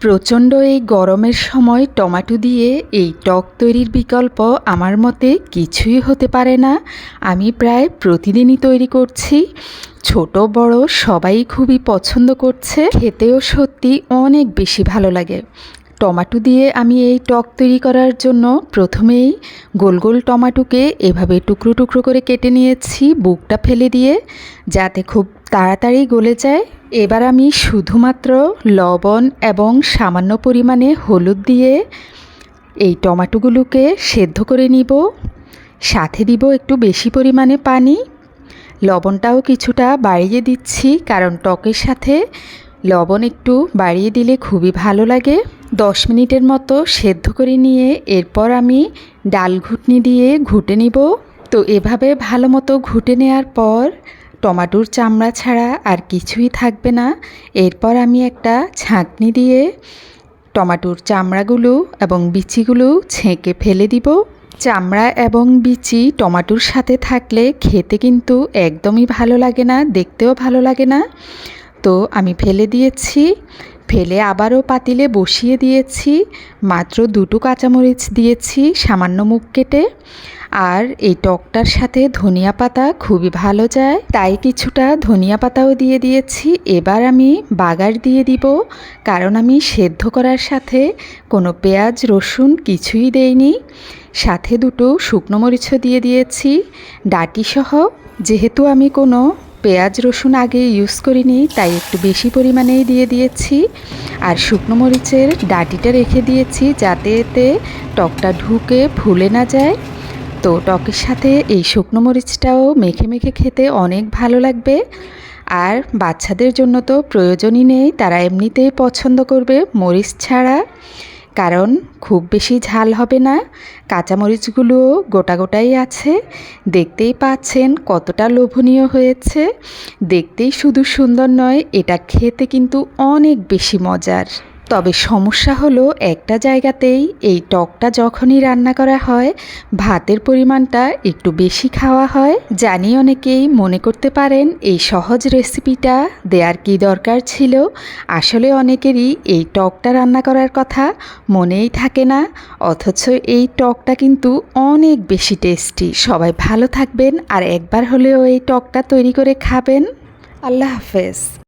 প্রচণ্ড এই গরমের সময় টমেটো দিয়ে এই টক তৈরির বিকল্প আমার মতে কিছুই হতে পারে না। আমি প্রায় প্রতিদিনই তৈরি করছি। ছোট বড় সবাই খুবই পছন্দ করছে, খেতেও সত্যি অনেক বেশি ভালো লাগে। টমেটো দিয়ে আমি এই টক তৈরি করার জন্য প্রথমেই গোল গোল টমেটোকে এভাবে টুকরো টুকরো করে কেটে নিয়েছি, বুকটা ফেলে দিয়ে, যাতে খুব তাড়াতাড়ি গলে যায়। এবার আমি শুধুমাত্র লবণ এবং সামান্য পরিমাণে হলুদ দিয়ে এই টমেটোগুলোকে সেদ্ধ করে নিব। সাথে দিব একটু বেশি পরিমাণে পানি। লবণটাও কিছুটা বাড়িয়ে দিচ্ছি, কারণ টকের সাথে লবণ একটু বাড়িয়ে দিলে খুবই ভালো লাগে। 10 মিনিটের মতো সেদ্ধ করে নিয়ে এরপর আমি ডাল ঘুটনি দিয়ে ঘুটে নিব। তো এভাবে ভালো মতো ঘুটে নেওয়ার পর টমেটোর চামড়া ছাড়া আর কিছুই থাকবে না। এরপর আমি একটা ছাঁকনি দিয়ে টমেটোর চামড়াগুলো এবং বিচিগুলো ছেঁকে ফেলে দিব। চামড়া এবং বিচি টমেটোর সাথে থাকলে খেতে কিন্তু একদমই ভালো লাগে না, দেখতেও ভালো লাগে না। তো আমি ফেলে দিয়েছি। ফেলে আবারও পাতিলে বসিয়ে দিয়েছি। মাত্র 2টো কাঁচামরিচ দিয়েছি সামান্য মুখ কেটে। আর এই টকটার সাথে ধনিয়া পাতা খুবই ভালো যায়, তাই কিছুটা ধনিয়া পাতাও দিয়ে দিয়েছি। এবার আমি বাগার দিয়ে দিব, কারণ আমি সেদ্ধ করার সাথে কোনো পেঁয়াজ রসুন কিছুই দেইনি। সাথে 2টো শুকনো মরিচও দিয়ে দিয়েছি ডাঁটিসহ। যেহেতু আমি কোনো পেঁয়াজ রসুন আগে ইউজ করিনি, তাই একটু বেশি পরিমাণেই দিয়ে দিয়েছি। আর শুকনো মরিচের ডাঁটিটা রেখে দিয়েছি, যাতে এতে টকটা ঢুকে ফুলে না যায়। তো টকের সাথে এই শুকনো মরিচটাও মেখে মেখে খেতে অনেক ভালো লাগবে। আর বাচ্চাদের জন্য তো প্রয়োজনই নেই, তারা এমনিতেই পছন্দ করবে মরিচ ছাড়া, কারণ খুব বেশি ঝাল হবে না। কাঁচামরিচগুলোও গোটা গোটাই আছে। দেখতেই পাচ্ছেন কতটা লোভনীয় হয়েছে। দেখতেই শুধু সুন্দর নয়, এটা খেতে কিন্তু অনেক বেশি মজার। তবে সমস্যা হলো একটা জায়গাতেই, এই টকটা যখনই রান্না করা হয় ভাতের পরিমাণটা একটু বেশি খাওয়া হয়। জানি অনেকেই মনে করতে পারেন এই সহজ রেসিপিটা দেওয়ার কি দরকার ছিল। আসলে অনেকেরই এই টকটা রান্না করার কথা মনেই থাকে না, অথচ এই টকটা কিন্তু অনেক বেশি টেস্টি। সবাই ভালো থাকবেন আর একবার হলেও এই টকটা তৈরি করে খাবেন। আল্লাহ হাফেজ।